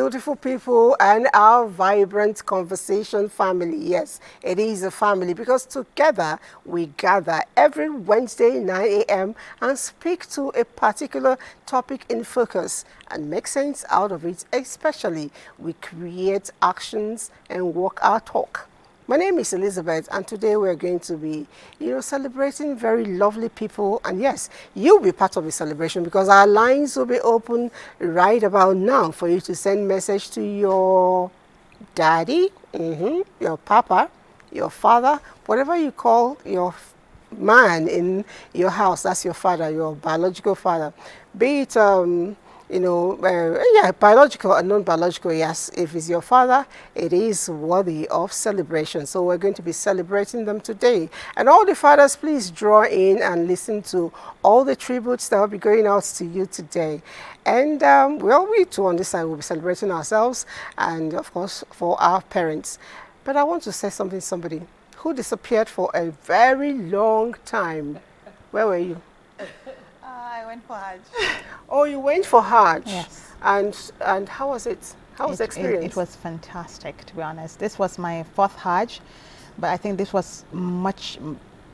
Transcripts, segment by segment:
beautiful people and our vibrant conversation family. Yes, it is a family because together we gather every Wednesday 9 a.m. and speak to a particular topic in focus and make sense out of it. Especially we create actions and walk our talk. My name is Elizabeth, and today we're going to be, celebrating very lovely people. And yes, you'll be part of the celebration because our lines will be open right about now for you to send message to your daddy, your papa, your father, whatever you call your man in your house. That's your father, your biological father. Be it biological and non-biological, yes. If it's your father, it is worthy of celebration. So we're going to be celebrating them today. And all the fathers, please draw in and listen to all the tributes that will be going out to you today. And we too on this side will be celebrating ourselves and, of course, for our parents. But I want to say something to somebody who disappeared for a very long time. Where were you? I went for Hajj. Oh, you went for Hajj? Yes. And how was it? How was the experience? It was fantastic, to be honest. This was my fourth Hajj, but I think this was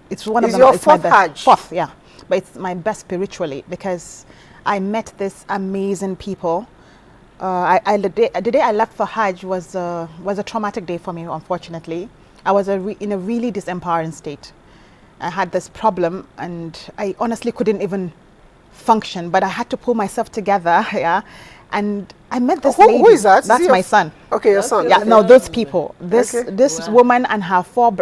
it's one of them. Your fourth Hajj? Fourth, yeah. But it's my best spiritually because I met these amazing people. The day I left for Hajj was a traumatic day for me, unfortunately. I was in a really disempowering state. I had this problem and I honestly couldn't even function, but I had to pull myself together, yeah. And I met this lady. Who is that? That's my son. Okay, your son. Yeah, no, those people. This woman and her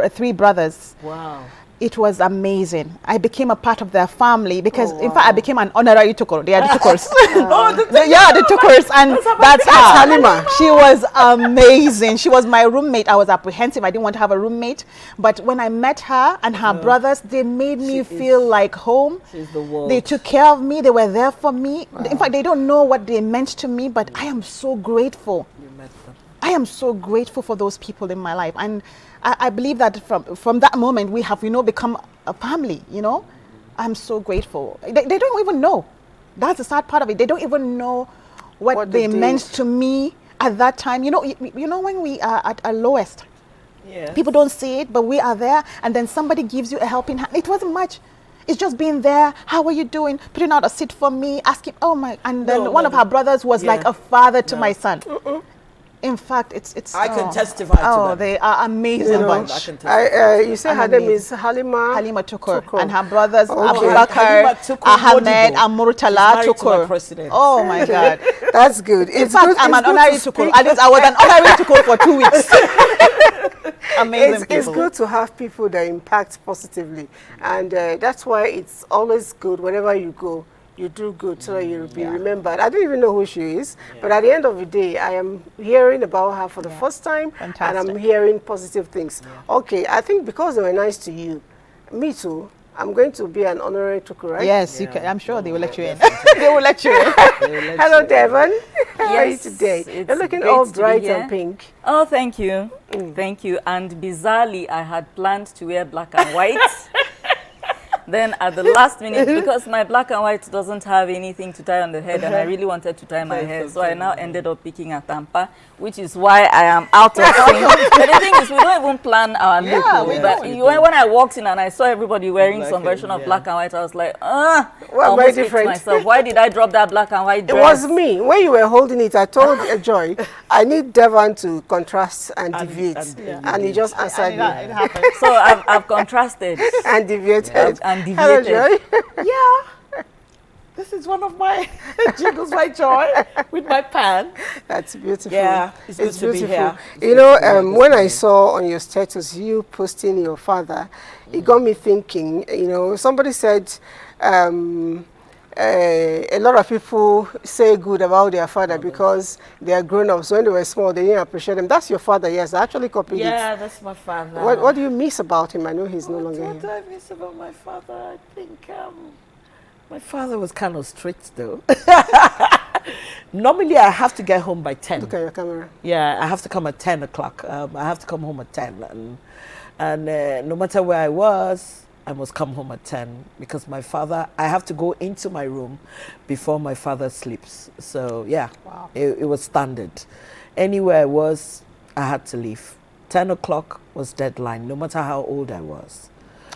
three brothers. Wow. It was amazing. I became a part of their family because, in fact, I became an honorary tukur. They are the tukurs. The tukurs, and that's Halima. She was amazing. She was my roommate. I was apprehensive. I didn't want to have a roommate. But when I met her and her brothers, they made me feel like home. She's the world. They took care of me. They were there for me. Wow. In fact, they don't know what they meant to me, but I am so grateful. You met them. I am so grateful for those people in my life. And I believe that from that moment, we have, become a family, I'm so grateful. They don't even know. That's the sad part of it. They don't even know what they meant to me at that time. When we are at our lowest, people don't see it, but we are there. And then somebody gives you a helping hand. It wasn't much. It's just being there. How are you doing? Putting out a seat for me, asking, and then one of her brothers was like a father to my son. In fact, it's. I can testify to that. Oh, they are amazing bunch. You say her name is Halima. Halima Tukur. And her brothers, Abubakar, Ahmed, and Murtala Tukur. Oh my God. That's good. In fact, I'm an honorary Tukur. At least I was an honorary Tukur for 2 weeks. Amazing people. It's good to have people that impact positively. And that's why it's always good wherever you go. You do good so that you'll be remembered. I don't even know who she is, but at the end of the day, I am hearing about her for the first time, and I'm hearing positive things. Okay, I think because they were nice to you, me too, I'm going to be an honorary tukur, right? Yes, you can. I'm sure they will let you in. They will let you in. Hello, Devon. How are you today? You're looking all bright and pink. Oh, thank you. Thank you. And bizarrely, I had planned to wear black and white. Then at the last minute, because my black and white doesn't have anything to tie on the head, and I really wanted to tie my hair, so I now ended up picking a tampa, which is why I am out of sync. But the thing is, we don't even plan our look. But when I walked in and I saw everybody wearing some version of black and white, I was like, I almost hit myself. Why did I drop that black and white dress? It was me. When you were holding it, I told Joy, I need Devon to contrast and deviate. And he just answered me. It happened. So I've contrasted. And deviated. Hello, Joy. Yeah. This is one of my jingles, my joy, with my pan. That's beautiful. Yeah, it's good to be here. When I saw on your status you posting your father, it got me thinking, somebody said a lot of people say good about their father because they are grown-ups. When they were small, they didn't appreciate them. That's your father, yes. I actually copied it. Yeah, that's my father. What do you miss about him? I know he's no longer here. What do I miss about my father? I think my father was kind of strict, though. Normally, I have to get home by 10. Look at your camera. Yeah, I have to come at 10 o'clock. I have to come home at 10. And no matter where I was, I must come home at 10 because my father, I have to go into my room before my father sleeps. So yeah, Wow. it was standard. Anywhere I was, I had to leave. 10 o'clock was deadline, no matter how old I was.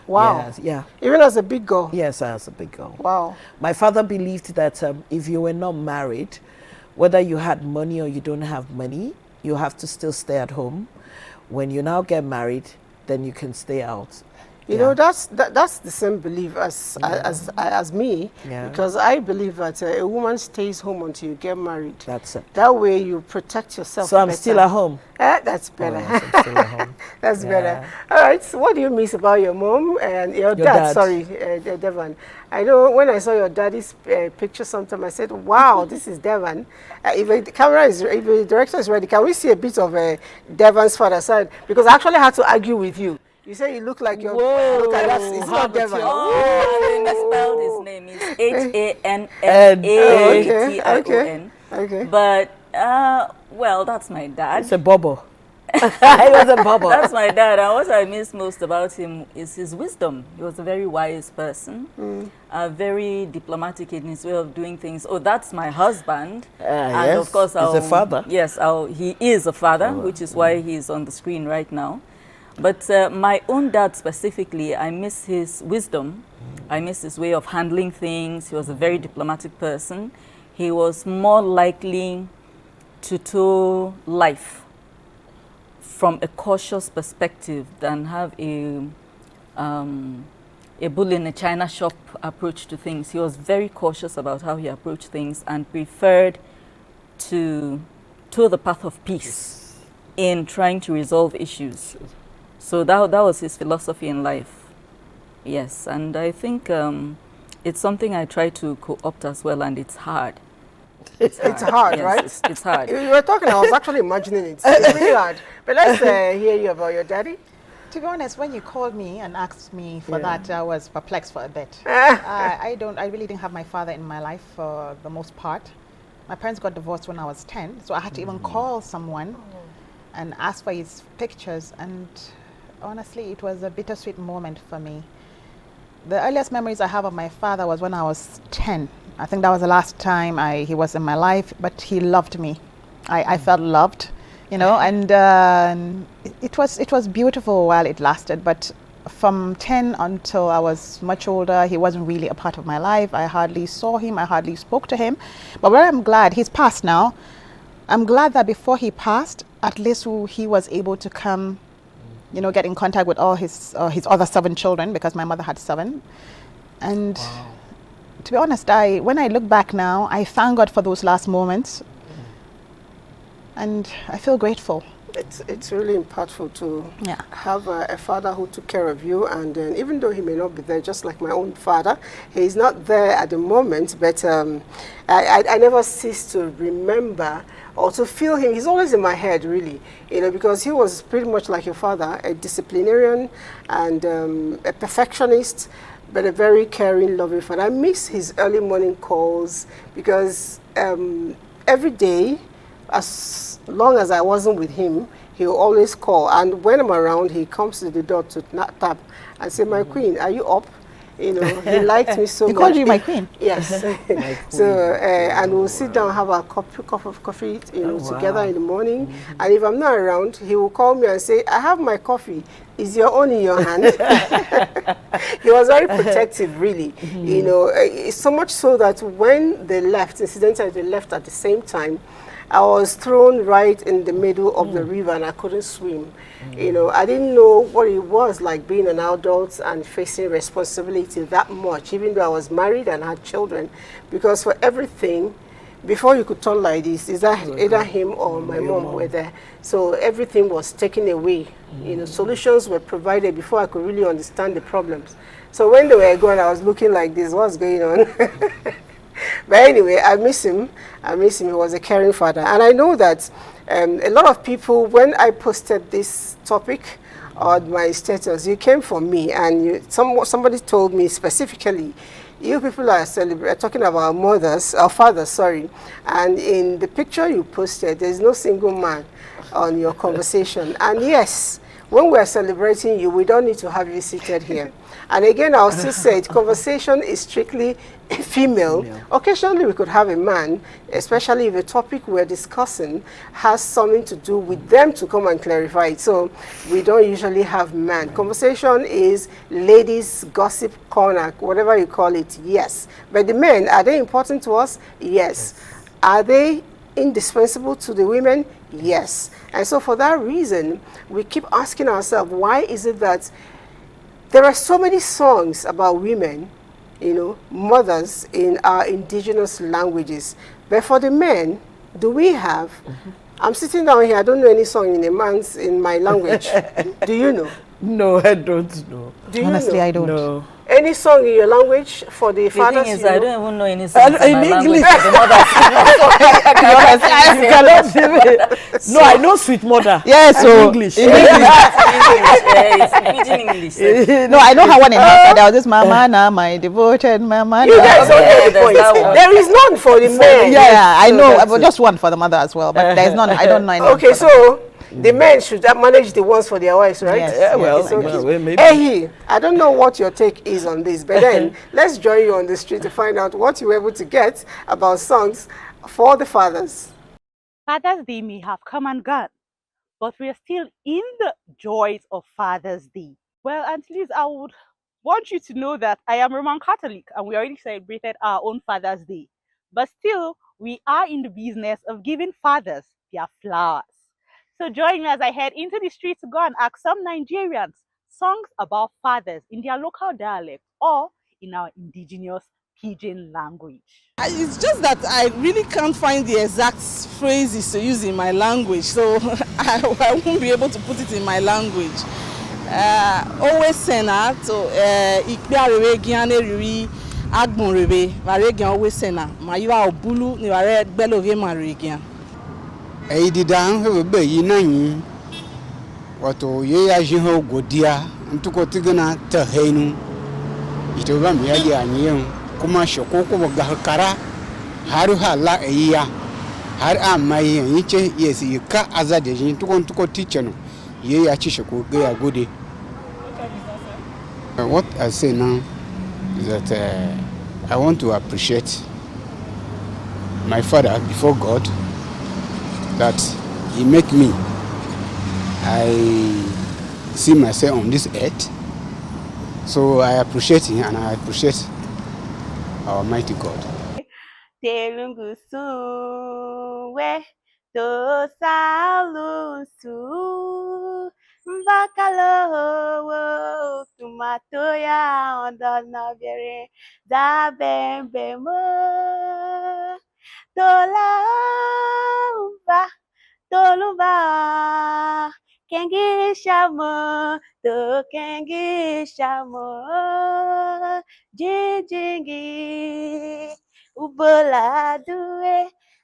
Wow. Yes, yeah. Even as a big girl. Yes, I was a big girl. Wow. My father believed that if you were not married, whether you had money or you don't have money, you have to still stay at home. When you now get married, then you can stay out. You know, that's the same belief as me, Yeah. because I believe that a woman stays home until you get married. That's it. That way you protect yourself. So I'm better. still at home. That's better. Oh, yes, I'm still at home. That's Yeah. better. All right. So what do you miss about your mom and your dad? dad. Sorry, Devon. I know when I saw your daddy's picture sometime, I said, "Wow, this is Devon." If the director is ready, can we see a bit of Devon's father side? Because I actually had to argue with you. You say you look like your. Whoa, Look, it's not Devon. Oh, they misspelled his name. It's Hannathtion. Okay. But, well, that's my dad. It's a bubble. It was a bubble. That's my dad. And what I miss most about him is his wisdom. He was a very wise person, very diplomatic in his way of doing things. Oh, that's my husband. And yes, of course, he's a father. Yes, he is a father, which is why he's on the screen right now. But my own dad specifically, I miss his wisdom. I miss his way of handling things. He was a very diplomatic person. He was more likely to tow life from a cautious perspective than have a bull in a china shop approach to things. He was very cautious about how he approached things and preferred to tow the path of peace in trying to resolve issues. So that was his philosophy in life. Yes, and I think it's something I try to co-opt as well, and it's hard. It's hard, Yes, right? It's hard. You were talking, I was actually imagining it. It's really hard. But let's hear you about your daddy. To be honest, when you called me and asked me for that, I was perplexed for a bit. Ah. I really didn't have my father in my life for the most part. My parents got divorced when I was 10, so I had to even call someone and ask for his pictures, and honestly, it was a bittersweet moment for me. The earliest memories I have of my father was when I was 10. I think that was the last time he was in my life, but he loved me. I felt loved, you know, and it was beautiful while it lasted, but from 10 until I was much older, he wasn't really a part of my life. I hardly saw him, I hardly spoke to him. But what I'm glad, he's passed now. I'm glad that before he passed, at least he was able to come, you know, get in contact with all his other 7 children, because my mother had 7. And to be honest, when I look back now, I thank God for those last moments, and I feel grateful. It's really impactful to Yeah. have a father who took care of you, and even though he may not be there, just like my own father, he's not there at the moment, but I never cease to remember or to feel him. He's always in my head, really, you know, because he was pretty much like your father, a disciplinarian and a perfectionist, but a very caring, loving father. I miss his early morning calls, because every day, as long as I wasn't with him, he will always call. And when I'm around, he comes to the door to tap and say, "My queen, are you up?" You know, he liked me so He much. called you my queen? Yes. So, and we'll sit down, have a cup of coffee, you know, together in the morning. And if I'm not around, he will call me and say, "I have my coffee. Is your own in your hand?" He was very protective, really. You know, so much so that when they left, incidentally, they left at the same time, I was thrown right in the middle of the river and I couldn't swim. You know, I didn't know what it was like being an adult and facing responsibility that much, even though I was married and had children. Because for everything, before you could turn like this, is that either him or my mom were there. So everything was taken away. You know, solutions were provided before I could really understand the problems. So when they were gone, I was looking like this, what's going on? But anyway, I miss him. I miss him. He was a caring father. And I know that a lot of people, when I posted this topic on my status, you came for me, and somebody told me specifically, you people are talking about mothers, or fathers, sorry, and in the picture you posted, there's no single man on your conversation. And yes, when we are celebrating you, we don't need to have you seated here. And again, I'll still say it, conversation is strictly female. Occasionally, we could have a man, especially if the topic we're discussing has something to do with them to come and clarify it. So we don't usually have men. Conversation is ladies' gossip corner, whatever you call it, yes. But the men, are they important to us? Yes. Are they indispensable to the women? Yes. And so for that reason, we keep asking ourselves, why is it that there are so many songs about women, you know, mothers in our indigenous languages, but for the men, do we have? I'm sitting down here, I don't know any song in my language. Do you know? No, I don't know. Do you Honestly, know? I don't. No. Any song in your language for the The fathers? thing is, you I know? don't even know any songs in In my English. language. The mothers. I cannot say. No, I know Sweet Mother. Yes, And so English. It's pidgin English. No, I know how one in Hausa. There was this mama na my devoted mama. You guys don't Yeah, get the there's point. that one. There is none for the men. Yeah, I So know, that's but it. just one for the mother as well. But there's none. I don't know any. Okay, so the men should manage the ones for their wives, right? Yes, Yeah, well, It's okay. well, maybe. Ehi, I don't know what your take is on this, but then let's join you on the street to find out what you were able to get about songs for the fathers. Father's Day may have come and gone, but we are still in the joys of Father's Day. Well, Aunt Liz, I would want you to know that I am Roman Catholic and we already celebrated our own Father's Day. But still, we are in the business of giving fathers their flowers. So join me as I head into the street to go and ask some Nigerians songs about fathers in their local dialect or in our indigenous pidgin language. It's just that I really can't find the exact phrases to use in my language, so I won't be able to put it in my language. Always sena to ikpe arewe giane riri agbon rewe vare gian always sena ma yiwa obulu ni vare gbelove ma riri gian. Eididan hebe yi nanyi wato ye ya jiho godia ntuko tigana ta hainu ito ba mi yaji anyen kuma shoko ko ga kara haru hala eya har amai yice yesi ka azade jin tuko ticheno ye ya chi shoko ga ya gode. What I say now is that I want to appreciate my father before God, that he make me. I see myself on this earth, so I appreciate him and I appreciate our Almighty God. Telungu suwe to salusu mbakalo tomato ya ondona bere da bembe mo tolumba kengi shamo to kengi shamo jinjingi ubola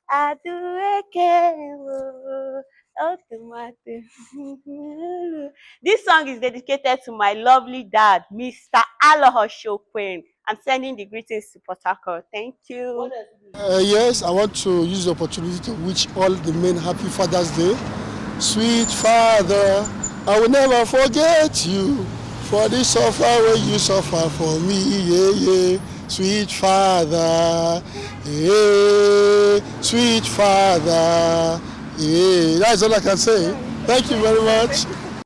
adue kewo automatic. This song is dedicated to my lovely dad, Mr. Aloha Shokwen. I'm sending the greetings to Port Harcourt. Thank you. Yes, I want to use the opportunity to wish all the men happy Father's Day. Sweet Father, I will never forget you for the suffer when you suffer for me. Yeah, yeah. Sweet Father, yeah. Sweet Father, yeah. That's all I can say. Thank you very much.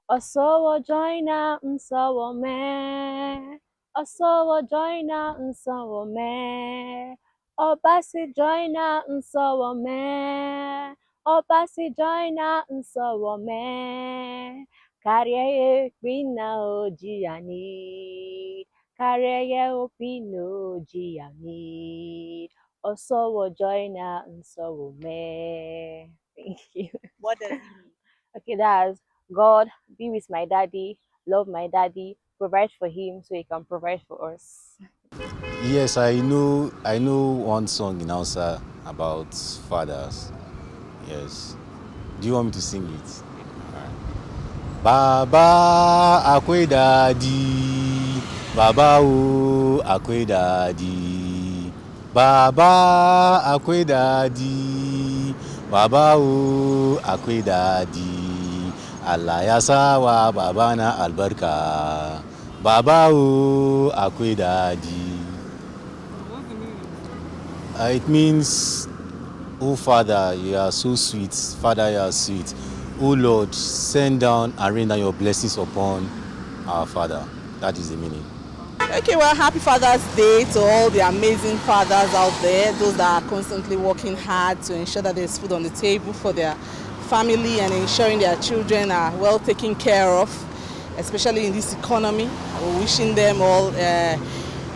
Osowo joina nsowo me. Osowo joina nsowo me. Obasi joina nsowo me. Obasi joina nsowo me. Kareye pina ojiani. Kareye opino ojiani. Osowo joina nsowo me. Thank you. What does it mean? Okay, that's God, be with my daddy, love my daddy, provide for him so he can provide for us. Yes, I know one song in Hausa about fathers. Yes. Do you want me to sing it? Alright. Baba akwai dadi, Baba o akwai dadi, Baba akwai dadi, Baba o akwai dadi. Allah ya sawa babana albarka. Baba o akwai dadi. It means, oh Father, you are so sweet. Father, you are sweet. Oh Lord, send down and rain down your blessings upon our Father. That is the meaning. Okay, well, happy Father's Day to all the amazing fathers out there, those that are constantly working hard to ensure that there's food on the table for their family and ensuring their children are well taken care of, especially in this economy. We're wishing them all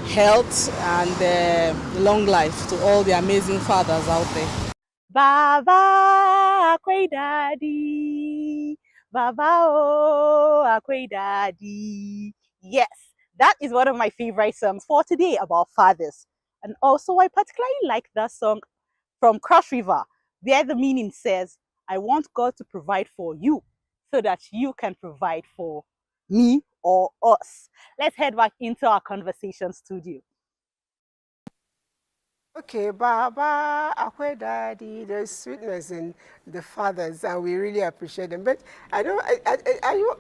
health and long life to all the amazing fathers out there. Baba akwai daddy, Baba oh akwai daddy. Yes, that is one of my favorite songs for today about fathers. And also I particularly like that song from Cross River, where the meaning says, I want God to provide for you so that you can provide for me or us. Let's head back into our conversation studio. Okay, Baba, Akwe Daddy, there's sweetness in the fathers, and we really appreciate them. But I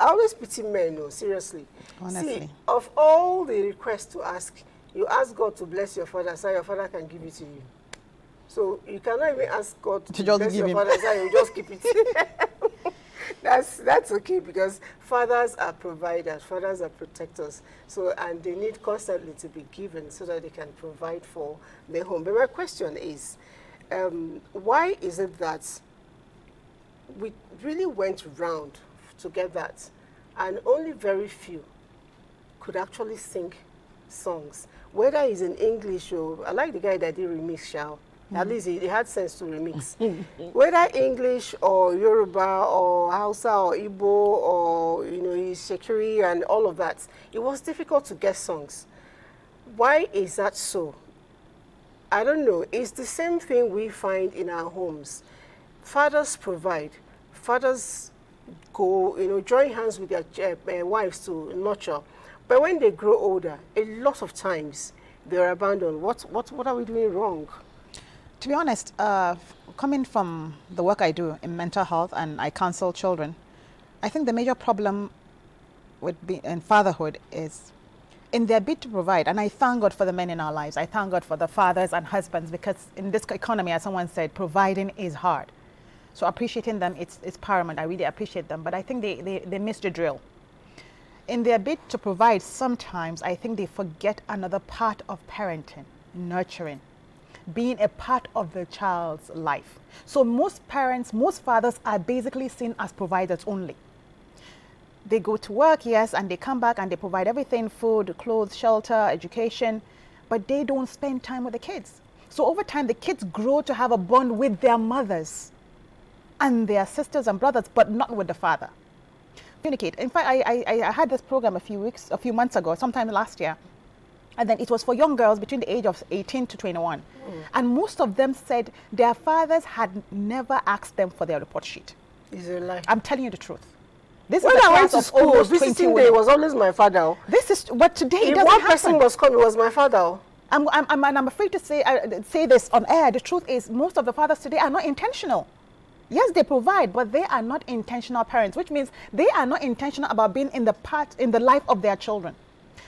always pity men, no, seriously. Honestly. See, of all the requests to ask, you ask God to bless your father, so your father can give it to you. So you cannot even ask God to just bless give your him. father, so you just keep it. That's okay, because fathers are providers, fathers are protectors. So, and they need constantly to be given so that they can provide for their home. But my question is, why is it that we really went round to get that, and only very few could actually sing songs, whether it's in English or, I like the guy that did remix, Shao. At least he had sense to remix. Whether English or Yoruba or Hausa or Igbo or, you know, Shekiri and all of that, it was difficult to get songs. Why is that so? I don't know. It's the same thing we find in our homes. Fathers provide. Fathers go, you know, join hands with their wives to nurture. But when they grow older, a lot of times they're abandoned. What are we doing wrong? To be honest, coming from the work I do in mental health and I counsel children, I think the major problem with in fatherhood is in their bid to provide, and I thank God for the men in our lives. I thank God for the fathers and husbands, because in this economy, as someone said, providing is hard. So appreciating them, it's paramount. I really appreciate them, but I think they missed the drill. In their bid to provide, sometimes I think they forget another part of parenting, nurturing, being a part of the child's life. So most parents, most fathers are basically seen as providers only. They go to work, yes, and they come back and they provide everything: food, clothes, shelter, education, but they don't spend time with the kids. So over time, the kids grow to have a bond with their mothers and their sisters and brothers, but not with the father. Communicate. In fact, I had this program a few months ago, sometime last year, and then it was for young girls between the age of 18 to 21. And most of them said their fathers had never asked them for their report sheet. Is it like? I'm telling you the truth. This When is a I went class to of school, almost 20 visiting women. day was always my father. This is what today If doesn't one happen. person was coming, it was my father. I'm afraid to say this on air. The truth is, most of the fathers today are not intentional. Yes, they provide, but they are not intentional parents, which means they are not intentional about being in the life of their children.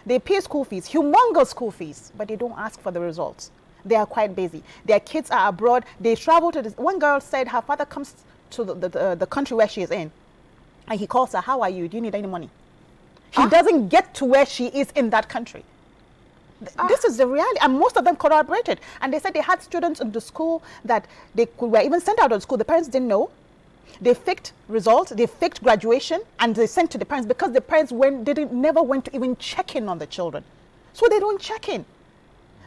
They pay school fees, humongous school fees, but they don't ask for the results. They are quite busy. Their kids are abroad. They travel to this. One girl said her father comes to the country where she is in, and he calls her, "How are you? Do you need any money?" He doesn't get to where she is in that country. This is the reality, and most of them corroborated. And they said they had students in the school that were even sent out of school. The parents didn't know. They faked results, they faked graduation, and they sent to the parents because the parents never went to even check in on the children. So they don't check in.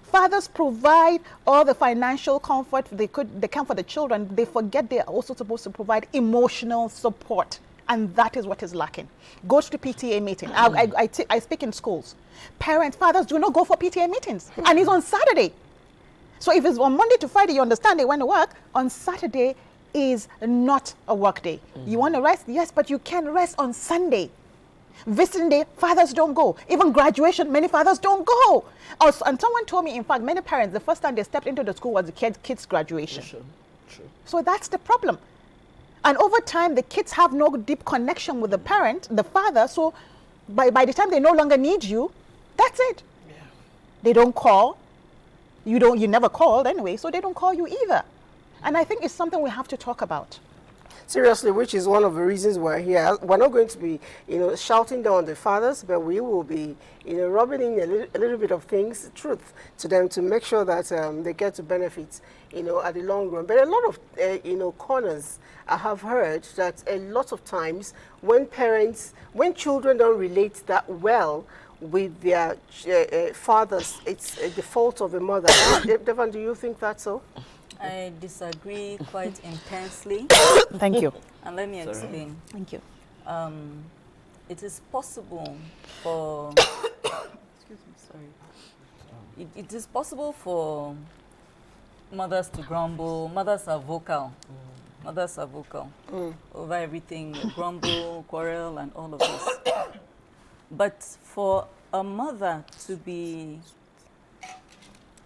Fathers provide all the financial comfort they can for the children. They forget they are also supposed to provide emotional support. And that is what is lacking. Go to the PTA meeting. I speak in schools. Fathers do not go for PTA meetings. And it's on Saturday. So if it's on Monday to Friday, you understand they went to work. On Saturday is not a work day. You want to rest? Yes, but you can rest on Sunday. Visiting day, fathers don't go. Even graduation, many fathers don't go. Also, and someone told me, in fact, many parents, the first time they stepped into the school was the kids' graduation. True. So that's the problem. And over time, the kids have no deep connection with the parent, the father. So by the time they no longer need you, that's it. Yeah. They don't call. You never called anyway, so they don't call you either. And I think it's something we have to talk about. Seriously, which is one of the reasons we're here. We're not going to be, shouting down the fathers, but we will be, rubbing in a little bit of things, truth to them to make sure that they get to benefit, at the long run. But a lot of, corners, I have heard that a lot of times when children don't relate that well with their fathers, it's the fault of the mother. Devon, do you think that's so? I disagree quite intensely. Thank you. And let me explain. Thank you. It is possible for excuse me, sorry. It is possible for mothers to grumble. Mothers are vocal. Mothers are vocal over everything, grumble, quarrel, and all of this. But for a mother to be,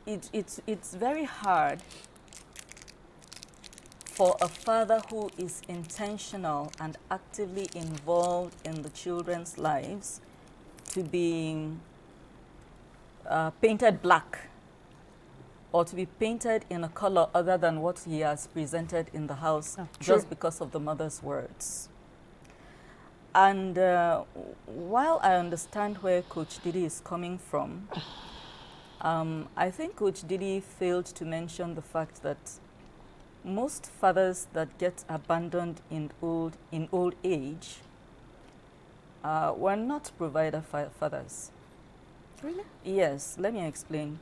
it's very hard for a father who is intentional and actively involved in the children's lives to be painted black or to be painted in a color other than what he has presented in the house just because of the mother's words. And while I understand where Coach Didi is coming from, I think Coach Didi failed to mention the fact that most fathers that get abandoned in old age were not provider fathers. Really? Yes, let me explain.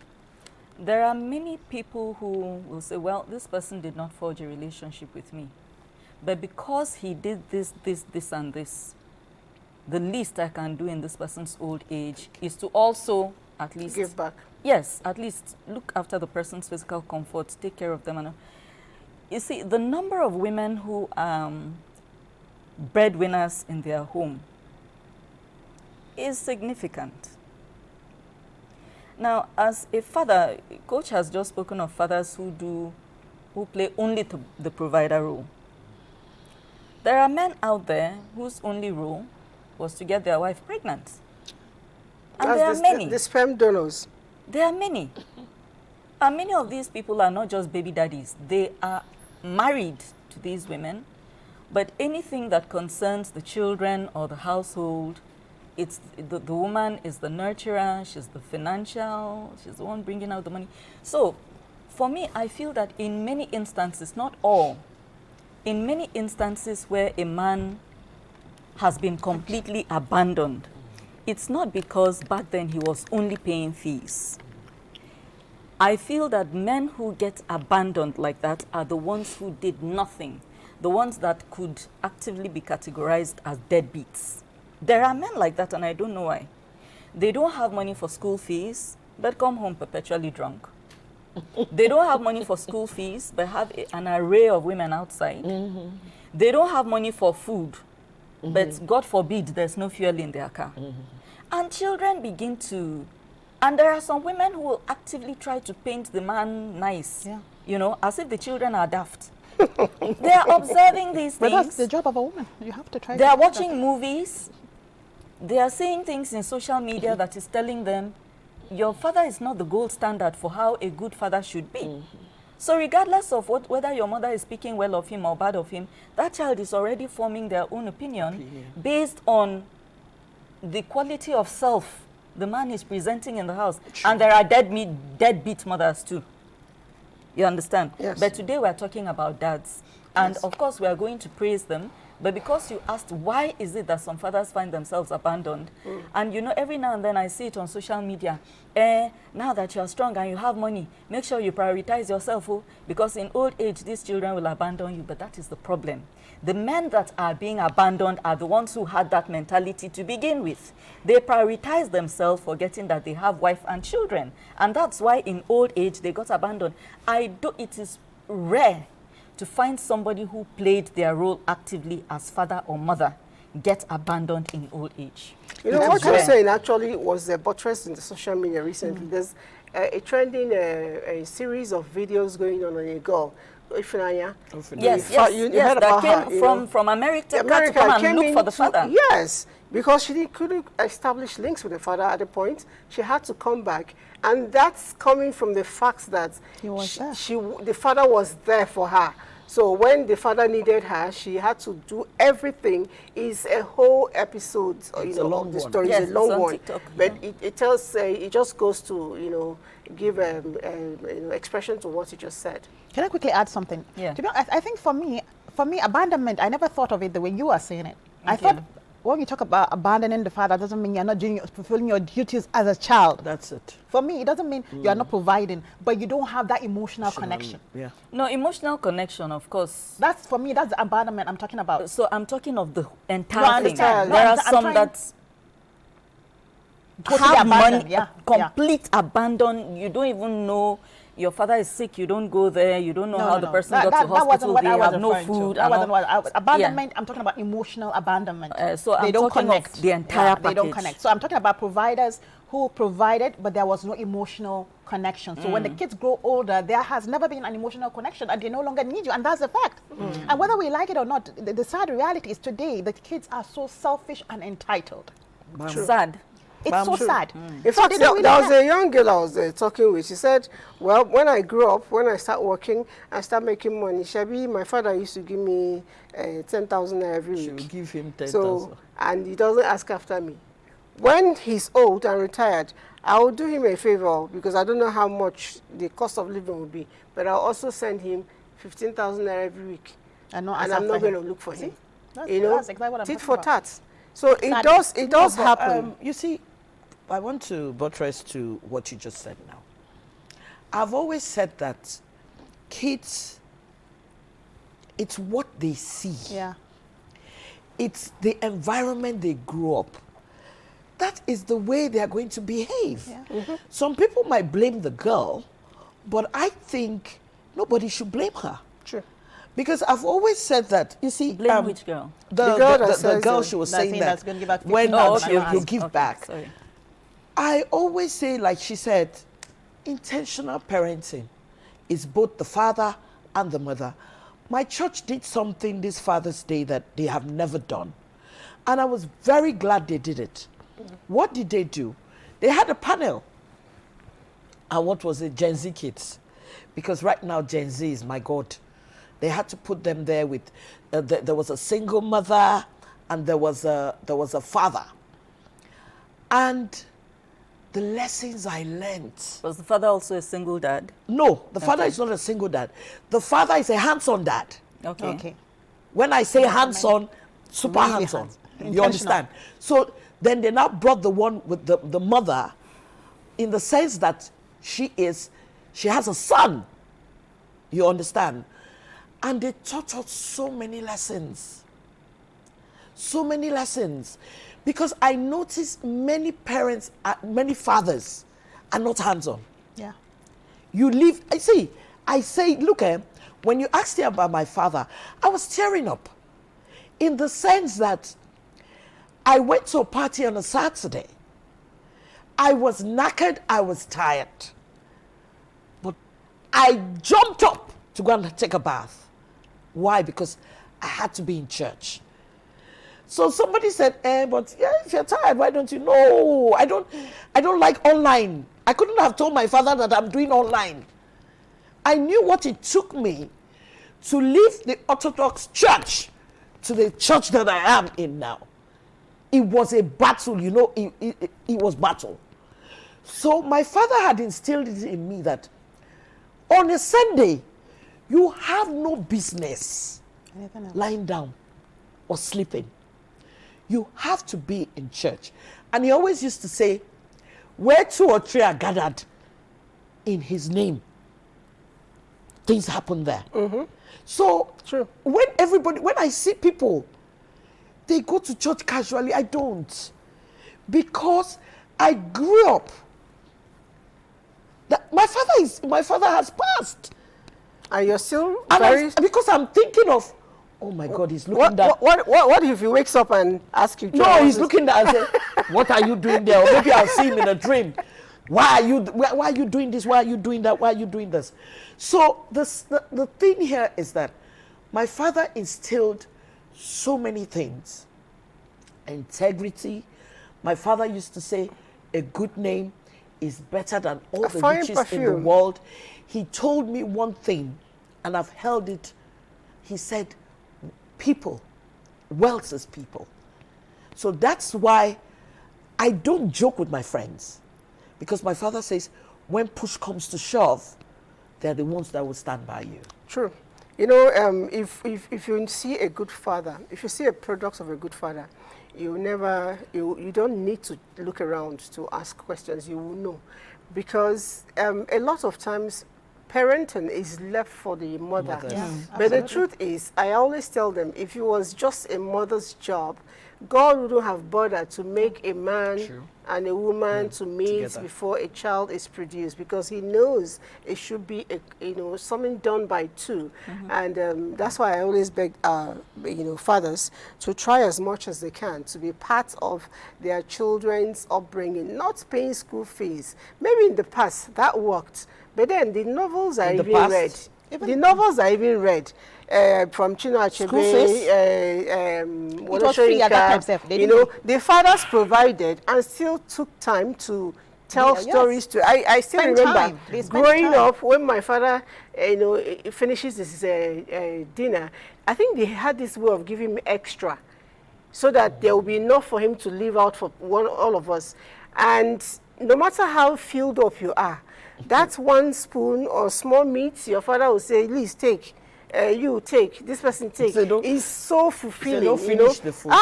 There are many people who will say, well, this person did not forge a relationship with me, but because he did this, and this, the least I can do in this person's old age is to also at least give back. Yes, at least look after the person's physical comfort, take care of them. And you see, the number of women who are breadwinners in their home is significant. Now, as a father, Coach has just spoken of fathers who play only the provider role. There are men out there whose only role was to get their wife pregnant. And there are many. The sperm donors. There are many. And many of these people are not just baby daddies. They are married to these women, but anything that concerns the children or the household, it's the woman is the nurturer, she's the financial, she's the one bringing out the money. So for me, I feel that in many instances, not all, in many instances where a man has been completely abandoned, it's not because back then he was only paying fees. I feel that men who get abandoned like that are the ones who did nothing, the ones that could actively be categorized as deadbeats. There are men like that, and I don't know why. They don't have money for school fees, but come home perpetually drunk. They don't have money for school fees, but have an array of women outside. They don't have money for food, but God forbid there's no fuel in their car. And children begin to... And there are some women who will actively try to paint the man nice, as if the children are daft. They are observing these things. But that's the job of a woman. You have to try. They are watching movies. They are saying things in social media that is telling them, your father is not the gold standard for how a good father should be. So regardless of whether your mother is speaking well of him or bad of him, that child is already forming their own opinion based on the quality of self the man is presenting in the house. And there are deadbeat mothers too. You understand? Yes. But today we're talking about dads. And of course we are going to praise them. But because you asked why is it that some fathers find themselves abandoned, and every now and then I see it on social media, now that you're strong and you have money, make sure you prioritize yourself, because in old age these children will abandon you. But that is the problem. The men that are being abandoned are the ones who had that mentality to begin with. They prioritize themselves, forgetting that they have wife and children. And that's why in old age they got abandoned. It is rare to find somebody who played their role actively as father or mother get abandoned in old age. What you're saying actually was buttressed in the social media recently. There's a trending a series of videos going on a girl Ifunanya. Yes, You yes, heard that about came her, you know. from America, America to come and came look in for the to- father. Yes, because she couldn't establish links with the father at the point. She had to come back. And that's coming from the fact that He was there. the father was there for her. So when the father needed her, she had to do everything. It's a whole episode, It's a long of the one. story. Yes, It's a long it's on one. TikTok, But it tells, it just goes to, give expression to what you just said. Can I quickly add something? Yeah. To be honest, I think for me, abandonment, I never thought of it the way you are saying it. I Okay. thought when you talk about abandoning the father, doesn't mean you're not fulfilling your duties as a child. That's it. For me, it doesn't mean you're not providing, but you don't have that emotional connection. Yeah. No, emotional connection, of course. That's, for me, that's the abandonment I'm talking about. So I'm talking of the No, entire I thing. understand. No, There I'm are some trying- that Totally have abandoned, money, yeah, complete abandon. You don't even know your father is sick. You don't go there. You don't know how the person got to that wasn't hospital. what They I was have no referring to. food. That and wasn't all. what abandonment. I'm talking about emotional abandonment. So they I'm don't talking of connect. the entire They don't package. connect. So I'm talking about providers who provided, but there was no emotional connection. So when the kids grow older, there has never been an emotional connection, and they no longer need you, and that's a fact. And whether we like it or not, the sad reality is today the kids are so selfish and entitled. Sad. It's so sad. In So fact, they don't really there was care. a young girl I was talking with. She said, well, when I grew up, when I start working, I start making money. Shabi, my father used to give me 10,000 every She week. will give him 10,000. So, and he doesn't ask after me. When he's old and retired, I will do him a favor because I don't know how much the cost of living will be, but I'll also send him 15,000 every week. And And ask I'm not after going him. to look for him. That's exactly what I'm tit talking for about. tat. So it does No, but, happen. you see, I want to buttress to what you just said now. I've always said that kids, it's what they see. Yeah. It's the environment they grew up. That is the way they are going to behave. Yeah. Some people might blame the girl, but I think nobody should blame her. True. Because I've always said that, you see, Blame which girl? The girl that the says girl that- she was that saying thing that that's gonna give back when 15,000 you pounds. give Okay, back. sorry. I always say, like she said, intentional parenting is both the father and the mother. My church did something this Father's Day that they have never done. And I was very glad they did it. What did they do? They had a panel. And what was it? Gen Z kids. Because right now, Gen Z is, my God, they had to put them there with, there was a single mother and there was a father. And the lessons I learned. Was the father also a single dad? No, the father is not a single dad. The father is a hands-on dad. Okay. Okay. When I say hands-on, super Really hands-on. hands- You intentional. understand? So then they now brought the one with the mother in the sense that she has a son. You understand? And they taught us so many lessons. So many lessons. Because I noticed many parents, many fathers are not hands-on. Yeah. You live, I say, look, when you asked me about my father, I was tearing up in the sense that I went to a party on a Saturday. I was knackered, I was tired. But I jumped up to go and take a bath. Why? Because I had to be in church. So somebody said, but yeah, if you're tired, why don't you? No, I don't like online. I couldn't have told my father that I'm doing online. I knew what it took me to leave the Orthodox church to the church that I am in now. It was a battle, it was battle. So my father had instilled it in me that on a Sunday, you have no business Anything else? lying down or sleeping. You have to be in church. And he always used to say, where 2 or 3 are gathered in his name, things happen there. So True. when I see people, they go to church casually, I don't. Because I grew up. My father has passed. And you're still And very... because I'm thinking of, oh my God, he's looking What, down. what if he wakes up and asks you? No, he's looking down and say, what are you doing there? Or maybe I'll see him in a dream. Why are you doing this? Why are you doing that? Why are you doing this? So the thing here is that my father instilled so many things. Integrity. My father used to say, a good name is better than all the riches in the world. He told me one thing, and I've held it. He said, people, wealth is people. So that's why I don't joke with my friends. Because my father says, when push comes to shove, they're the ones that will stand by you. True. You know, if you see a good father, if you see a product of a good father, you don't need to look around to ask questions. You will know. Because a lot of times, parenting is left for the mother. But the truth is, I always tell them, if it was just a mother's job, God wouldn't have bothered to make a man and a woman to meet before a child is produced, because he knows it should be something done by two. And that's why I always beg fathers to try as much as they can to be part of their children's upbringing, not paying school fees. Maybe in the past that worked, but then the novels are even read. The novels are even read. From Chino Achebe, the fathers provided and still took time to tell stories to. I still remember growing up when my father, finishes his dinner. I think they had this way of giving me extra, so that there will be enough for him to leave out for all of us. And no matter how filled up you are, that's one spoon or small meat your father will say, "Please take." You take, this person take. It's so fulfilling. Don't finish the food.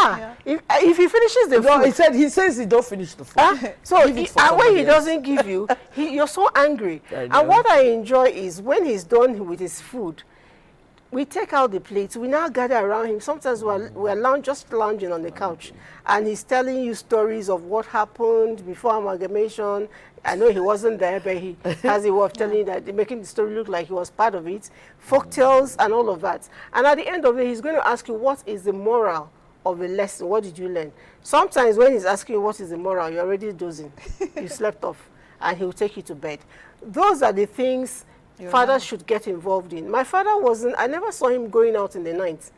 If he finishes the food, he says he don't finish the food. So when he doesn't give you, you're so angry. And what I enjoy is when he's done with his food, we take out the plates, we now gather around him. Sometimes we're just lounging on the couch, and he's telling you stories of what happened before amalgamation. I know he wasn't there, but he has a way of telling you that, making the story look like he was part of it. Folk tales and all of that. And at the end of it, he's going to ask you, what is the moral of the lesson? What did you learn? Sometimes when he's asking you what is the moral, you're already dozing. You slept off, and he'll take you to bed. Those are the things fathers should get involved in. My father wasn't, I never saw him going out in the night.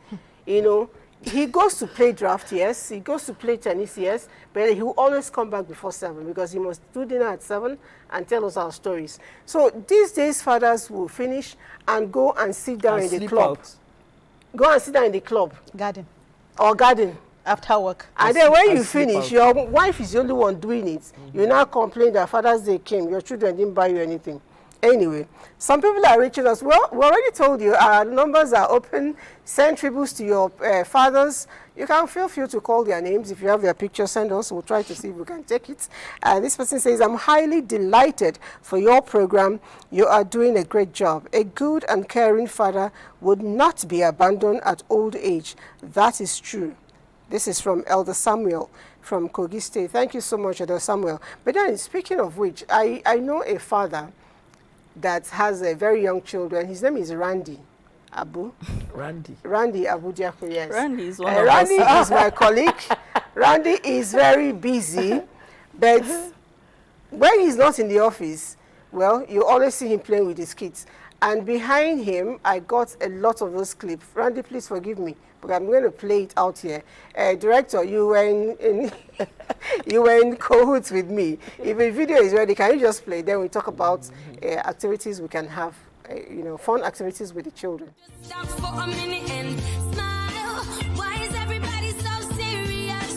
He goes to play draft, yes. He goes to play tennis, yes. But he will always come back before 7, because he must do dinner at 7 and tell us our stories. So these days, fathers will finish and go and sit down in the club. Go and sit down in the club. Garden. Or garden. After work. And then when you finish, your wife is the only one doing it. You now complain that Father's Day came, your children didn't buy you anything. Anyway, some people are reaching us. Well, we already told you our numbers are open. Send tributes to your fathers. You can feel free to call their names. If you have their picture, send us. We'll try to see if we can take it. This person says, I'm highly delighted for your program. You are doing a great job. A good and caring father would not be abandoned at old age. That is true. This is from Elder Samuel from Kogi State. Thank you so much, Elder Samuel. But then, speaking of which, I know a father that has a very young children. His name is Randy Randy Abuja, yes. Randy is one Randy is my colleague. Randy is very busy, but when he's not in the office, well, you always see him playing with his kids. And behind him, I got a lot of those clips. Randy, please forgive me, but I'm going to play it out here. Director, you were in cahoots with me. If a video is ready, can you just play? Then we talk about activities we can have, fun activities with the children. Stop for a minute and smile. Why is everybody so serious?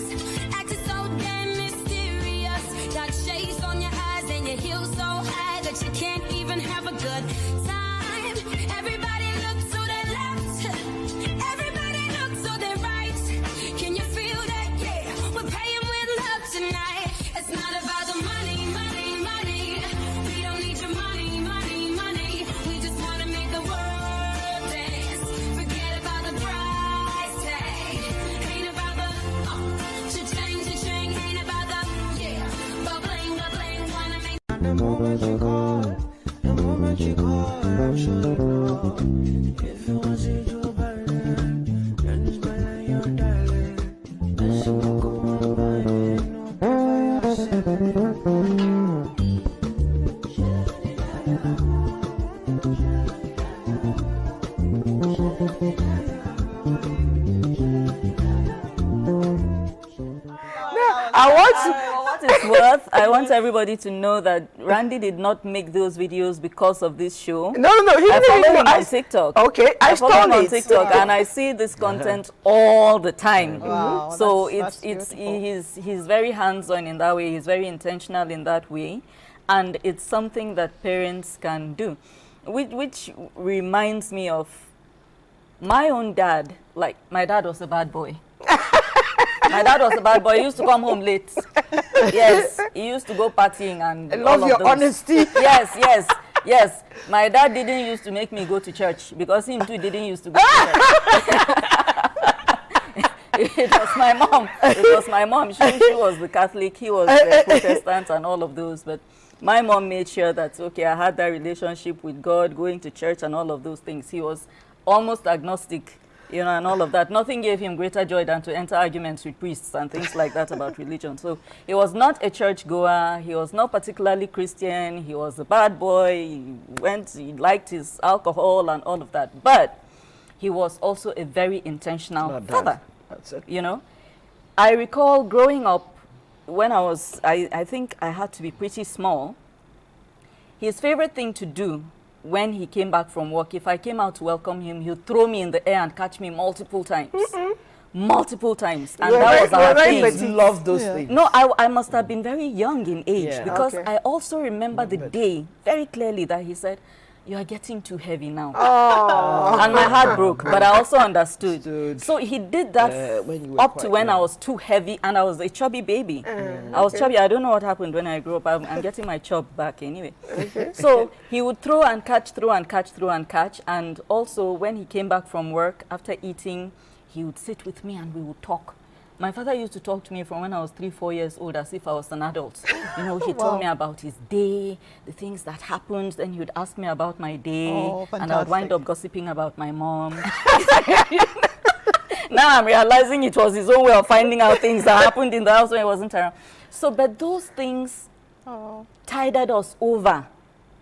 Acting so damn mysterious. Got shades on your eyes and your heels so high that you can't even have a good time. Everybody look to their left. Everybody look to their right. Can you feel that? Yeah, we're paying with love tonight. It's not about the money, money, money. We don't need your money, money, money. We just want to make the world dance. Forget about the price tag. Ain't about the cha-ching, ain't about the bubbling, wanna make the moment you call, I'm sure you know. If you want to do better, then it's better your darling. Let's go on by it, no, I want to. For what it's worth, I want everybody to know that Randy did not make those videos because of this show. No. He I didn't follow even him know. on TikTok. Okay, I follow him stole on it. TikTok, and I see this content all the time. Wow, So that's it's beautiful. he's very hands-on in that way. He's very intentional in that way, and it's something that parents can do, which reminds me of my own dad. Like, my dad was a bad boy. My dad was a bad boy. He used to come home late. Yes, he used to go partying and I love all of your those. honesty. Yes. My dad didn't used to make me go to church because him too didn't used to go to church. It was my mom. It was my mom. She was the Catholic. He was the Protestant and all of those. But my mom made sure that, okay, I had that relationship with God, going to church and all of those things. He was almost agnostic, you know, and all of that. Nothing gave him greater joy than to enter arguments with priests and things like that about religion. So he was not a church goer. He was not particularly Christian. He was a bad boy. He liked his alcohol and all of that. But he was also a very intentional father. That's it. You know, I recall growing up when I think I had to be pretty small. His favorite thing to do when he came back from work, if I came out to welcome him, he'd throw me in the air and catch me multiple times. Multiple times. And that was our thing. Love those things. No, I must have been very young in age because Okay. I also remember the day very clearly that he said, "You are getting too heavy now." Oh. And my heart broke, but I also understood. So he did that when you were up to quite when I young. was too heavy and I was a chubby baby. I was chubby. I don't know what happened when I grew up. I'm getting my chub back anyway. So he would throw and catch, throw and catch, throw and catch. And also when he came back from work after eating, he would sit with me and we would talk. My father used to talk to me from when I was 3-4 years old as if I was an adult. You know, he told me about his day, the things that happened. Then he would ask me about my day. Oh, And I would wind fantastic. up gossiping about my mom. Now I'm realizing it was his own way of finding out things that happened in the house when he wasn't around. So, but those things tided us over,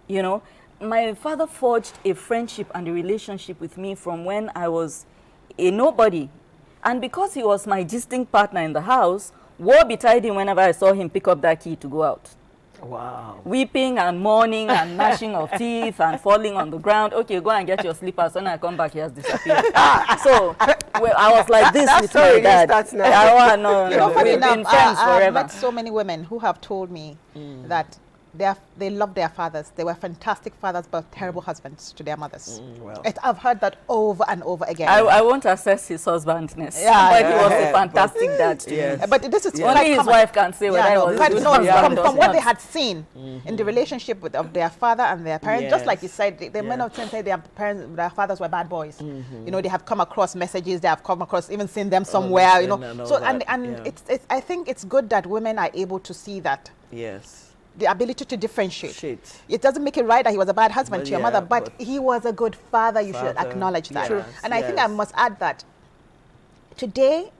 you know. My father forged a friendship and a relationship with me from when I was a nobody. And because he was my gisting partner in the house, woe betide him whenever I saw him pick up that key to go out. Wow. Weeping and mourning and gnashing of teeth and falling on the ground. Okay, go and get your slippers. When I come back, he has disappeared. So well, I was like this with my dad. No, You know, funny we've enough, been friends I've forever. met so many women who have told me that they love their fathers. They were fantastic fathers, but terrible husbands to their mothers. I've heard that over and over again. I won't assess his husbandness, Yeah, but yeah, he was yeah, a fantastic dad to me. But this is Only quite his common. wife can say whether Yeah, he no, was a but good no, husband or from what not. they had seen in the relationship of their father and their parents, just like you Yes. said, the men of say their parents, their fathers were bad boys. You know, they have come across messages, they have come across, even seen them somewhere. You know, and all so that, and yeah. it's I think it's good that women are able to see that. Yes. The ability to differentiate. Shit. It doesn't make it right that he was a bad husband Well, to your yeah, mother, but but he was a good father. You should Father, acknowledge that. yes, And I think I yes. must add that today,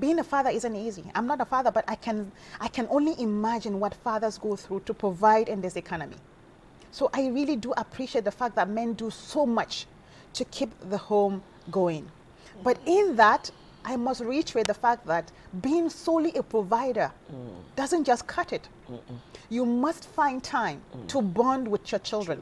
being a father isn't easy. I'm not a father, but I can only imagine what fathers go through to provide in this economy. So I really do appreciate the fact that men do so much to keep the home going. But in that, I must reiterate the fact that being solely a provider doesn't just cut it. You must find time to bond with your children.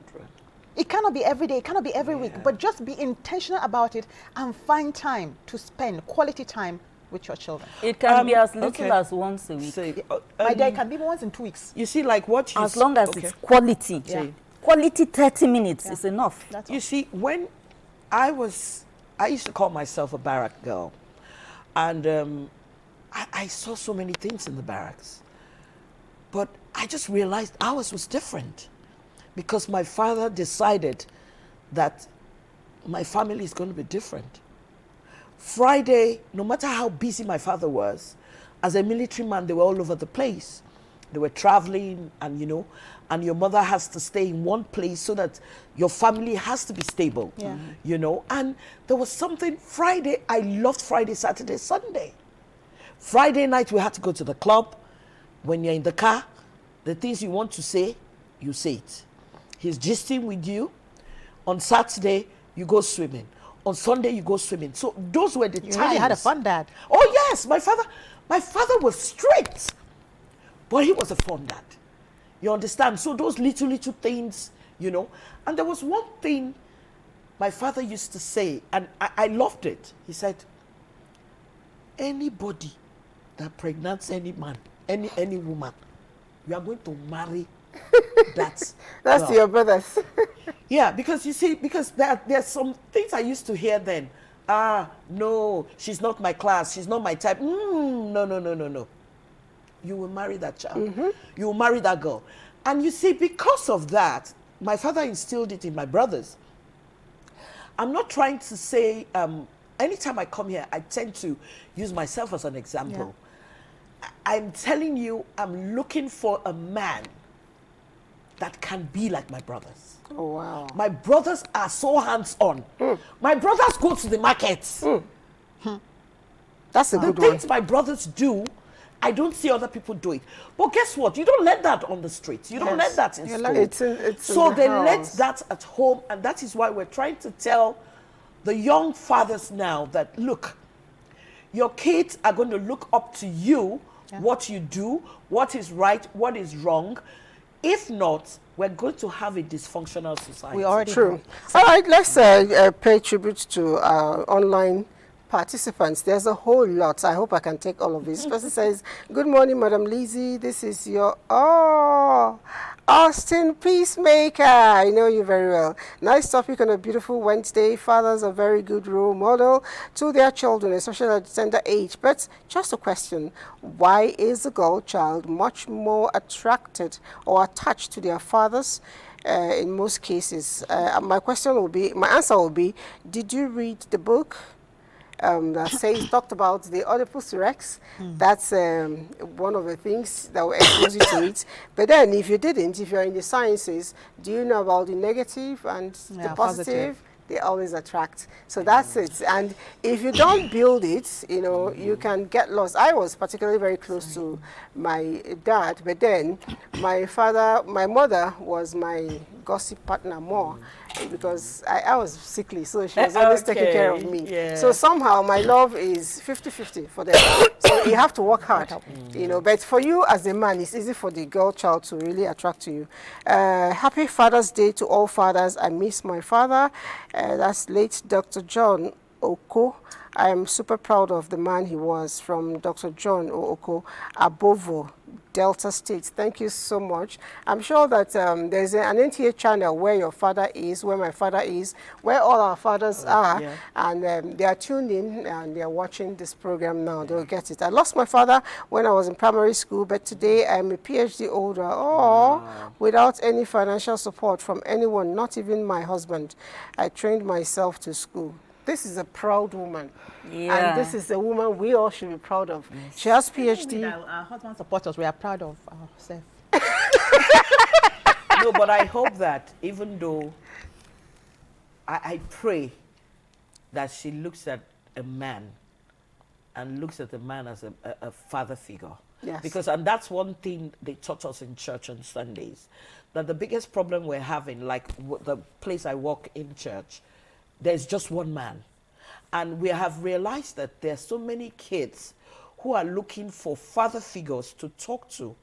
It cannot be every day, it cannot be every week, but just be intentional about it and find time to spend quality time with your children. It can be as little okay. as once a week. Say, My day can be once in 2 weeks. you see, like what you As long as okay. it's quality. Yeah. Quality 30 minutes is enough. That's You see, when I used to call myself a barrack girl, and I saw so many things in the barracks, but I just realized ours was different because my father decided that my family is going to be different. Friday, no matter how busy my father was, as a military man, they were all over the place. They were traveling, and you know, and your mother has to stay in one place so that your family has to be stable. Yeah. You know, and there was something Friday, I loved Friday, Saturday, Sunday. Friday night, we had to go to the club. When you're in the car, the things you want to say, you say it. He's gisting with you. On Saturday, you go swimming. On Sunday, you go swimming. So those were the You times. really had a fun dad. Oh yes, my father was strict, but he was a fun dad. You understand? So those little things, you know. And there was one thing my father used to say, and I loved it. He said, anybody that pregnates any man, any woman, you are going to marry that That's girl. your brothers. Yeah, because you see, because there's some things I used to hear then. No, she's not my class. She's not my type. No. You will marry that child. You will marry that girl. And you see, because of that, my father instilled it in my brothers. I'm not trying to say, anytime I come here, I tend to use myself as an example. I'm telling you, I'm looking for a man that can be like my brothers. Oh, wow. My brothers are so hands-on. My brothers go to the markets. That's a The good one. things my brothers do, I don't see other people do it. But guess what? You don't learn that on the streets. You don't learn that in school. It's So in the they learn house. that at home, and that is why we're trying to tell the young fathers now that, look, your kids are going to look up to you, what you do, what is right, what is wrong. If not, we're going to have a dysfunctional society. We already True. All right, let's pay tribute to our online participants. There's a whole lot. I hope I can take all of this. Person says, good morning, Madam Lizzie. This is your, Austin Peacemaker. I know you very well. Nice topic on a beautiful Wednesday. Fathers are very good role model to their children, especially at the tender age. But just a question, why is a girl child much more attracted or attached to their fathers in most cases? My answer will be, did you read the book that talked about the Oedipus Rex? That's one of the things that will expose you to it. But then if you didn't, if you're in the sciences, do you know about the negative and the positive? They always attract. So that's it. And if you don't build it, you know, you can get lost. I was particularly very close to my dad, but then my mother was my gossip partner more because I was sickly, so she was always taking care of me. Yeah. So somehow my love is 50-50 for them. So you have to work hard, you know. But for you as a man, it's easy for the girl child to really attract to you. Happy Father's Day to all fathers. I miss my father. That's late Dr. John Oko. I am super proud of the man he was, from Dr. John Oko, Abovo, Delta State. Thank you so much. I'm sure that there's an NTA channel where your father is, where my father is, where all our fathers are, and they are tuned in and they are watching this program now. They'll get it. I lost my father when I was in primary school, but today I'm a PhD holder, without any financial support from anyone, not even my husband. I trained myself to school. This is a proud woman. And this is a woman we all should be proud of. Yes. She has PhD. Our husband supports us. We are proud of ourselves. No, but I hope that even though I pray that she looks at a man and looks at a man as a father figure. Yes. Because, and that's one thing they taught us in church on Sundays, that the biggest problem we're having, like the place I work in church, there's just one man. And we have realized that there are so many kids who are looking for father figures to talk to.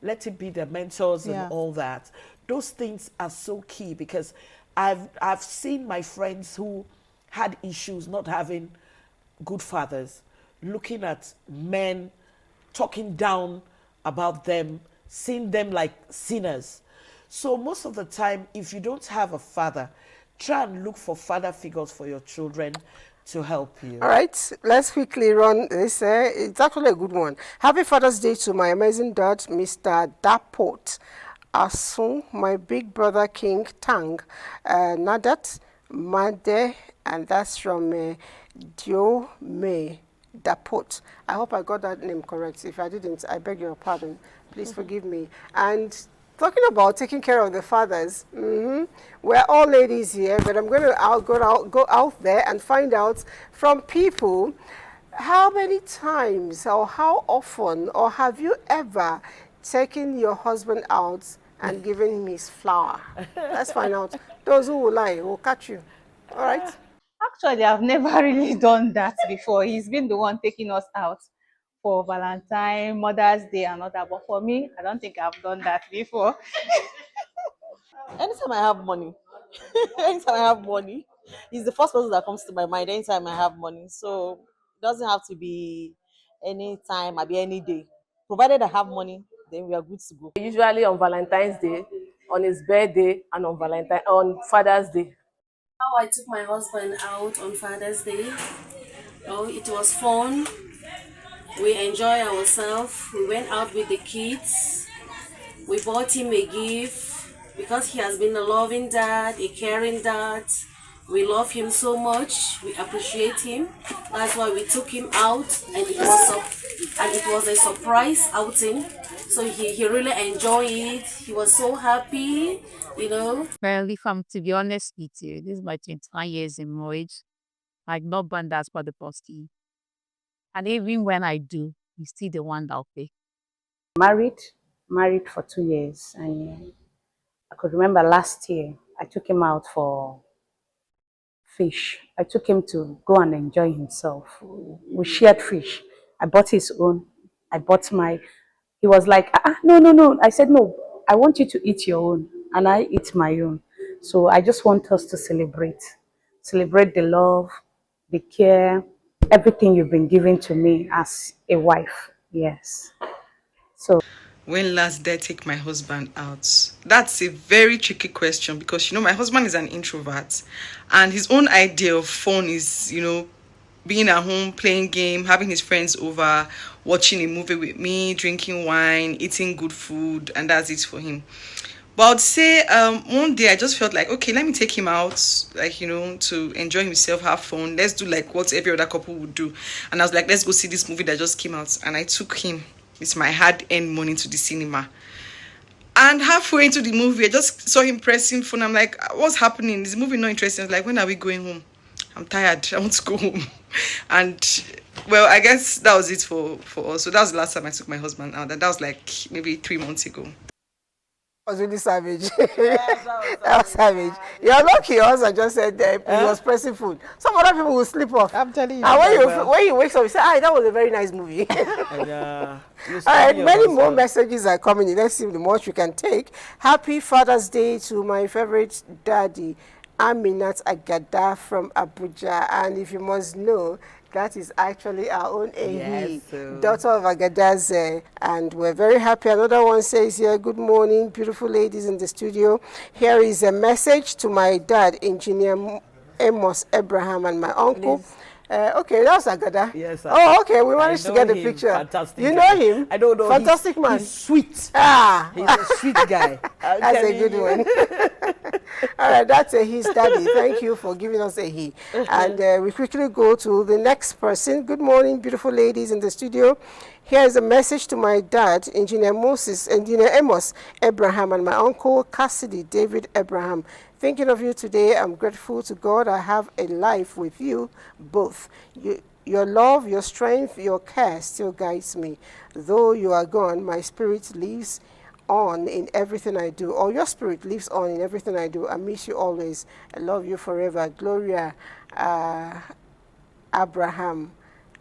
Let it be their mentors and all that. Those things are so key, because I've seen my friends who had issues not having good fathers, looking at men, talking down about them, seeing them like sinners. So most of the time, if you don't have a father, try and look for father figures for your children to help you. All right, let's quickly run this. It's actually a good one. Happy Father's Day to my amazing dad, Mr. Dapot Asun, my big brother, King Tang, Nadat, Made, and that's from Dio May Dapot. I hope I got that name correct. If I didn't, I beg your pardon. Please forgive me. And talking about taking care of the fathers, we're all ladies here, but I'm going to go out there and find out from people, how many times or how often, or have you ever taken your husband out and given him his flower? Let's find out. Those who will lie will catch you. All right? Actually, I've never really done that before. He's been the one taking us out for Valentine, Mother's Day, and all that. But for me, I don't think I've done that before. Anytime I have money, anytime I have money, he's the first person that comes to my mind anytime I have money. So it doesn't have to be any time, maybe any day. Provided I have money, then we are good to go. Usually on Valentine's Day, on his birthday, and on Father's Day. How I took my husband out on Father's Day. Oh, it was fun. We enjoyed ourselves. We went out with the kids. We bought him a gift because he has been a loving dad, a caring dad. We love him so much. We appreciate him. That's why we took him out, and it was a surprise outing. So he really enjoyed it. He was so happy, you know. Well, if I'm to be honest with you, this is my 29 years in marriage. I've not burned that for the posting. And even when I do, you still the one that'll pay. Married for 2 years, and I could remember last year I took him out for fish. I took him to go and enjoy himself. We shared fish. I bought his own. I bought my. He was like, no, no, no. I said, no, I want you to eat your own, and I eat my own. So I just want us to celebrate the love, the care, everything you've been giving to me as a wife. Yes. So when last did I take my husband out? That's a very tricky question because, you know, my husband is an introvert and his own idea of fun is, you know, being at home, playing game, having his friends over, watching a movie with me, drinking wine, eating good food, and that's it for him. But I'd say one day I just felt like, okay, let me take him out, like, you know, to enjoy himself, have fun. Let's do like what every other couple would do. And I was like, let's go see this movie that just came out. And I took him with my hard-earned money to the cinema. And halfway into the movie, I just saw him pressing phone. I'm like, what's happening? Is the movie not interesting? I was like, when are we going home? I'm tired. I want to go home. And, well, I guess that was it for us. So that was the last time I took my husband out. And that was like maybe 3 months ago. Was really savage. That was savage. You're lucky. Also, just said that he was pressing food. Some other people will sleep off. I'm telling you. And when you wake up, you say, that was a very nice movie. And, all right, many more messages are coming in. Let's see the much we can take. Happy Father's Day to my favorite daddy, Aminat Agada from Abuja. And if you must know, that is actually our own Ehi, daughter of Agadaze, and we're very happy. Another one says here, good morning, beautiful ladies in the studio. Here is a message to my dad, Engineer Amos Abraham, and my uncle. Okay, that's Agada. Yes, sir. Oh, okay, we managed to get the picture. Fantastic. You know him? I don't know. Fantastic man. He's sweet. He's a sweet guy. That's a good one. All right, that's his daddy. Thank you for giving us a he. And we quickly go to the next person. Good morning, beautiful ladies in the studio. Here is a message to my dad, Engineer Amos Abraham, and my uncle, Cassidy David Abraham. Thinking of you today, I'm grateful to God I have a life with you both. Your love, your strength, your care still guides me. Though you are gone, my spirit lives on in everything I do, or your spirit lives on in everything I do. I miss you always. I love you forever. Gloria Abraham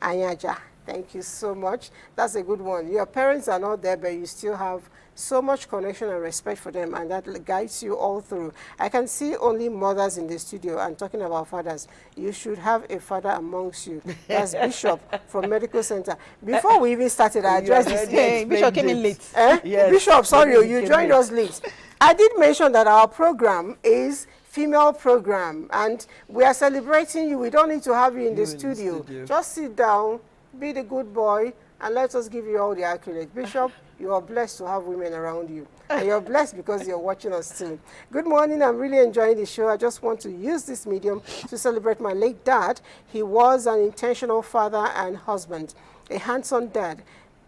Anyaja. Thank you so much. That's a good one. Your parents are not there, but you still have so much connection and respect for them, and that guides you all through. I can see only mothers in the studio, and talking about fathers, you should have a father amongst you. That's Bishop from Medical Center. Before we even started, I addressed this. Bishop came in late. Yes. Bishop, sorry, you joined us late. I did mention that our program is female program, and we are celebrating you. We don't need to have you in the studio. Just sit down, be the good boy, and let us give you all the accolades. Bishop, you are blessed to have women around you. And you're blessed because you're watching us too. Good morning. I'm really enjoying the show. I just want to use this medium to celebrate my late dad. He was an intentional father and husband, a hands-on dad,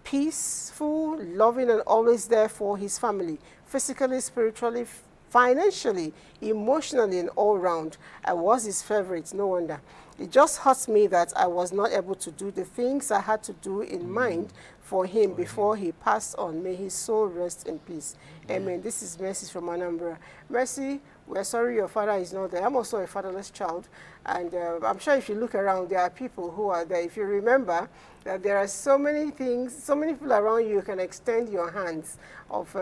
peaceful, loving, and always there for his family, physically, spiritually, financially, emotionally, and all round. I was his favorite, no wonder. It just hurts me that I was not able to do the things I had to do in mind for him before he passed on. May his soul rest in peace. Amen. This is Mercy from Anambra. Mercy, We're sorry your father is not there. I'm also a fatherless child. And I'm sure if you look around, there are people who are there. If you remember that there are so many things, so many people around you can extend your hands of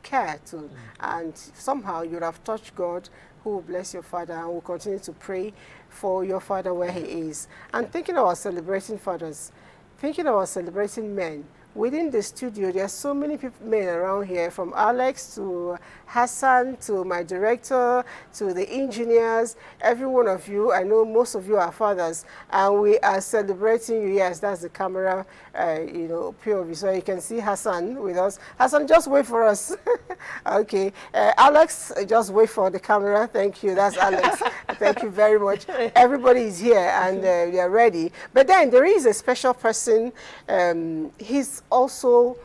care to. And somehow you would have touched God, who will bless your father, and will continue to pray for your father where he is. And thinking about celebrating fathers, thinking about celebrating men, within the studio, there are so many men around here, from Alex to Hassan to my director to the engineers, every one of you. I know most of you are fathers, and we are celebrating you. Yes, that's the camera, POV. So you can see Hassan with us. Hassan, just wait for us. Okay. Alex, just wait for the camera. Thank you. That's Alex. Thank you very much. Everybody is here and they are ready. But then there is a special person. He's also,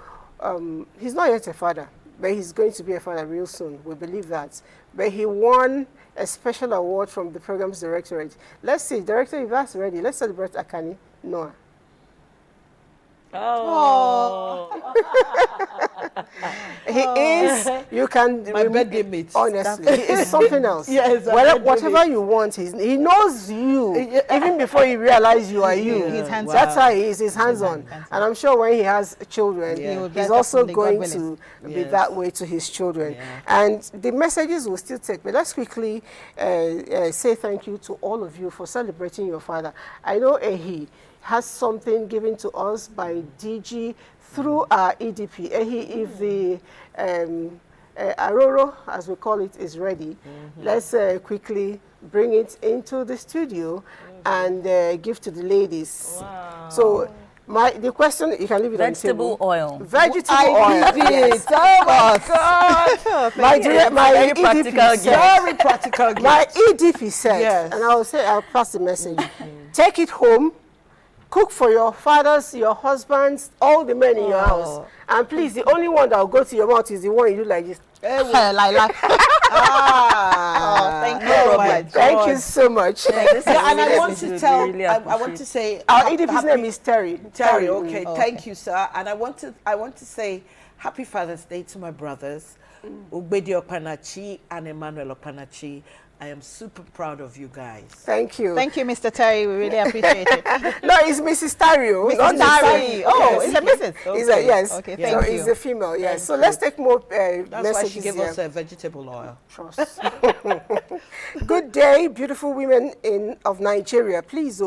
he's not yet a father, but he's going to be a father real soon. We believe that. But he won a special award from the program's directorate. Let's see, director, if that's ready, let's celebrate Akani Noah. Oh. He is, you can... My birthday mate. Honestly, he is something else. Yes, whatever you want, he knows you, even before he realizes you are you. Yeah. That's how he is, he's hands-on. And I'm sure when he has children, he's also going to be that way to his children. Yeah. And the messages will still take, but let's quickly say thank you to all of you for celebrating your father. I know Ehi has something given to us by DG through our EDP. If the Aroro, as we call it, is ready, let's quickly bring it into the studio and give to the ladies. Wow. So the question, you can leave it vegetable on the table. oil. Vegetable oil. Yes. Oh my God. My very EDP practical said, very practical gift. My EDP said, Yes. and I'll pass the message. Take it home. Cook for your fathers, your husbands, all the men in your house. And please, the only one that will go to your mouth is the one you do like this. Like. Thank you so much. Thank you so much. And I want to tell, I want to say, our EDP's name is Terry. Terry, okay. Thank you, sir. And I want to say happy Father's Day to my brothers, Ugbedi Okpanachi and Emmanuel Okpanachi. I am super proud of you guys. Thank you. Thank you, Mr. Terry. We really appreciate it. No, it's Mrs. Terry. Mrs. Terry. Oh, it's a Mrs. Okay. Yes. Okay, thank you. It's a female, yes. So let's take more That's messages why she gave here. us vegetable oil. Trust. Good day, beautiful women of Nigeria. Please,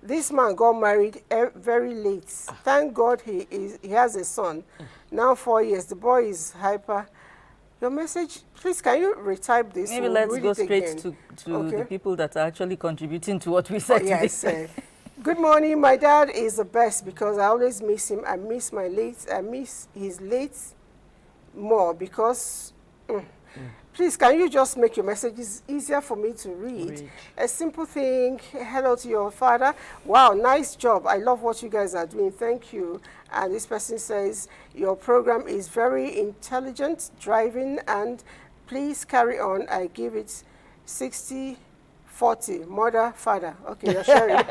this man got married very late. Thank God he has a son. Now 4 years. The boy is hyper. Your message, please, can you retype this? Maybe let's go straight to the people that are actually contributing to what we said today. Good morning. My dad is the best because I always miss him. I miss his late more because... Please, can you just make your messages easier for me to read? A simple thing. Hello to your father. Wow, nice job. I love what you guys are doing. Thank you. And this person says, your program is very intelligent, driving, and please carry on. I give it 60-40, mother, father. Okay, you're sharing.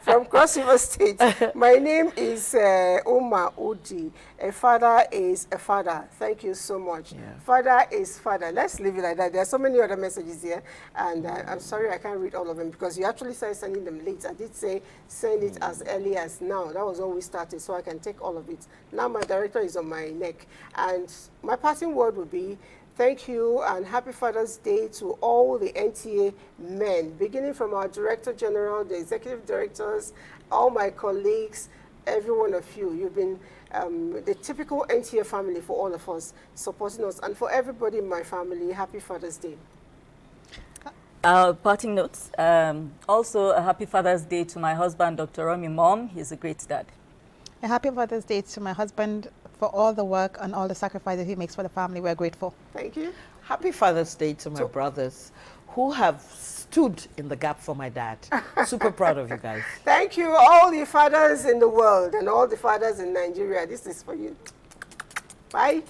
From Cross River State. My name is Oma Udi. A father is a father. Thank you so much. Yeah. Father is father. Let's leave it like that. There are so many other messages here, and I'm sorry I can't read all of them because you actually started sending them late. I did say send it as early as now. That was when we started, so I can take all of it. Now my director is on my neck, and my parting word would be, thank you and happy Father's Day to all the NTA men, beginning from our Director General, the Executive Directors, all my colleagues, every one of you. You've been the typical NTA family for all of us, supporting us. And for everybody in my family, happy Father's Day. Parting notes. Also, a happy Father's Day to my husband, Dr. Romy Mom. He's a great dad. A happy Father's Day to my husband for all the work and all the sacrifices he makes for the family. We're grateful. Thank you. Happy Father's Day to my brothers who have stood in the gap for my dad. Super proud of you guys. Thank you, all the fathers in the world and all the fathers in Nigeria. This is for you. Bye.